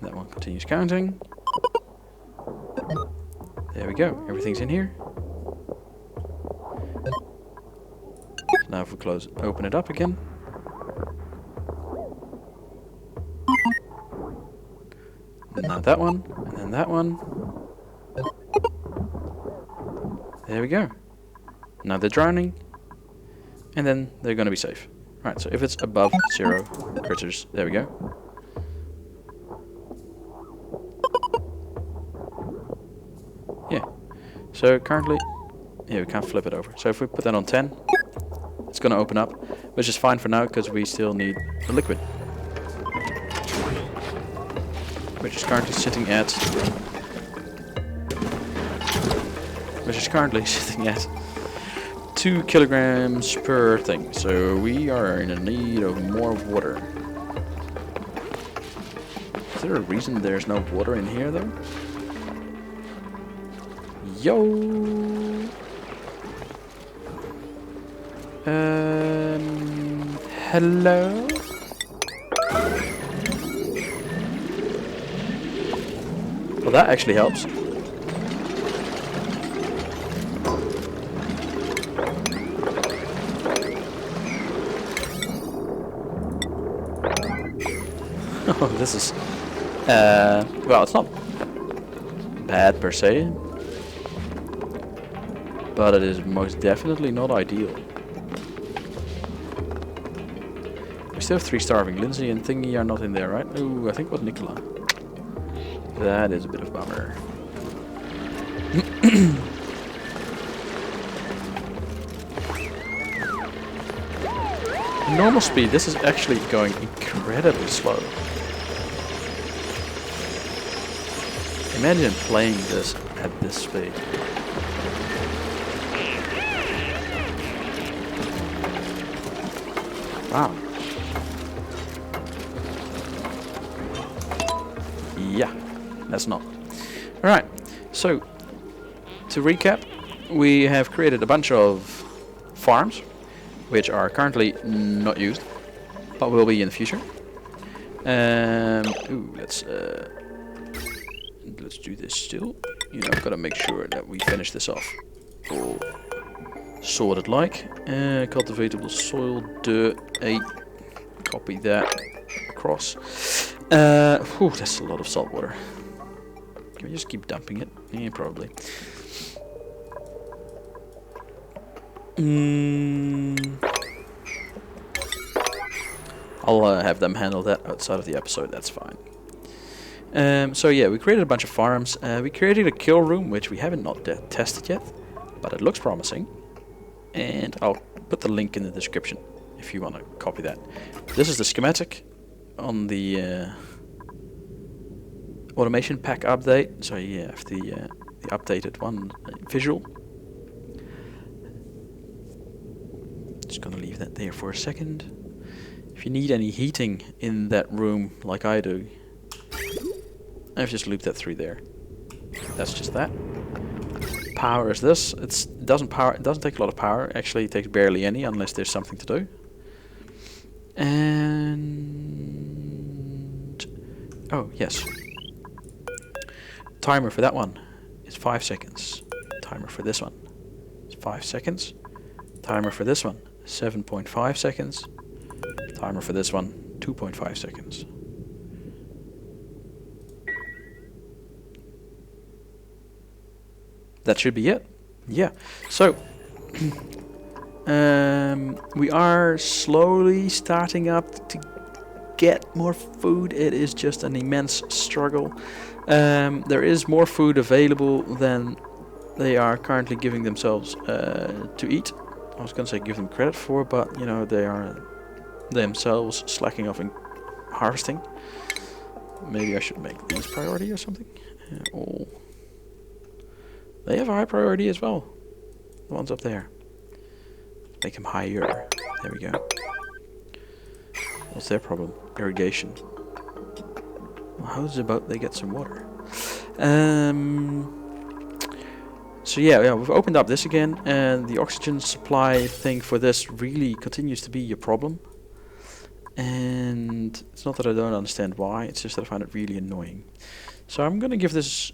that one continues counting. There we go. Everything's in here. So now if we open it up again. And now that one, and then that one. There we go. Now they're drowning, and then they're gonna be safe. Right, so if it's above 0 critters, there we go. Yeah. So currently, yeah, we can't flip it over. So if we put that on 10, it's gonna open up, which is fine for now because we still need the liquid, which is currently sitting at 2 kilograms per thing. So we are in need of more water. Is there a reason there's no water in here though? Yo. Hello? Well, that actually helps. Oh, this is... well, it's not bad per se, but it is most definitely not ideal. We still have 3 starving. Lindsay and Thingy are not in there, right? Ooh, I think it was Nicola. That is a bit of a bummer. Normal speed, this is actually going incredibly slow. Imagine playing this at this speed. Wow. Yeah, that's not. Alright, so to recap, we have created a bunch of farms which are currently not used, but will be in the future. Ooh, let's let's do this still. You know, I've got to make sure that we finish this off all sorted like. Cultivatable soil, dirt, 8. Copy that across. Whew, that's a lot of salt water. Can we just keep dumping it? Yeah, probably. I'll have them handle that outside of the episode, that's fine. So yeah, we created a bunch of farms. We created a kill room, which we haven't not tested yet, but it looks promising. And I'll put the link in the description if you want to copy that. This is the schematic on the automation pack update. So you have the updated one visual. Just gonna leave that there for a second. If you need any heating in that room, like I do, I've just looped that through there. That's just that. Power is this. It doesn't take a lot of power. Actually, it takes barely any unless there's something to do. And oh yes, timer for that one is 5 seconds. Timer for this one is 5 seconds. Timer for this one 7.5 seconds. Timer for this one 2.5 seconds. That should be it. Yeah. So we are slowly starting up to get more food. It is just an immense struggle. There is more food available than they are currently giving themselves to eat. I was going to say give them credit for, but you know, they are themselves slacking off in harvesting. Maybe I should make these priority or something. Oh, they have a high priority as well. The ones up there. Make them higher. There we go. What's their problem? Irrigation. Well, how's about they get some water? So yeah, we've opened up this again, and the oxygen supply thing for this really continues to be a problem. And it's not that I don't understand why, it's just that I find it really annoying. So I'm gonna give this,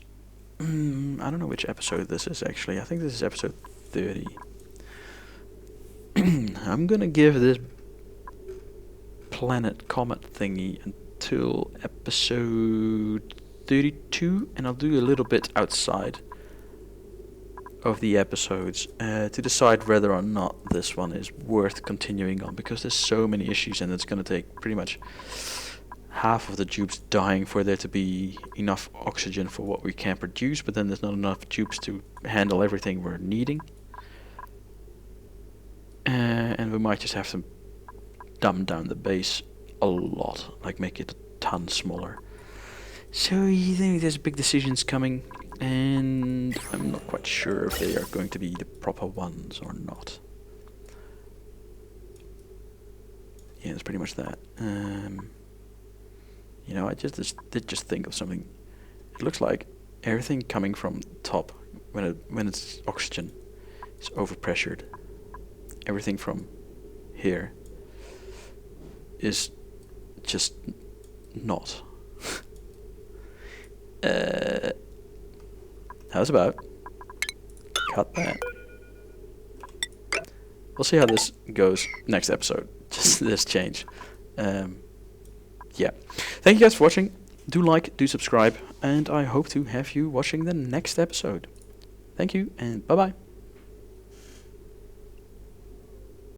I don't know which episode this is actually. I think this is episode 30. I'm gonna give this planet comet thingy until episode 32, and I'll do a little bit outside of the episodes to decide whether or not this one is worth continuing on, because there's so many issues and it's going to take pretty much half of the tubes dying for there to be enough oxygen for what we can produce, but then there's not enough tubes to handle everything we're needing. And we might just have to dumb down the base a lot, like make it a ton smaller. So you think there's big decisions coming, and I'm not quite sure if they are going to be the proper ones or not. Yeah, it's pretty much that. You know, I did just think of something. It looks like everything coming from top when it's oxygen is overpressured. Everything from here is just not. How's about cut that? We'll see how this goes next episode. Just this change. Yeah. Thank you guys for watching. Do like, do subscribe, and I hope to have you watching the next episode. Thank you, and bye bye.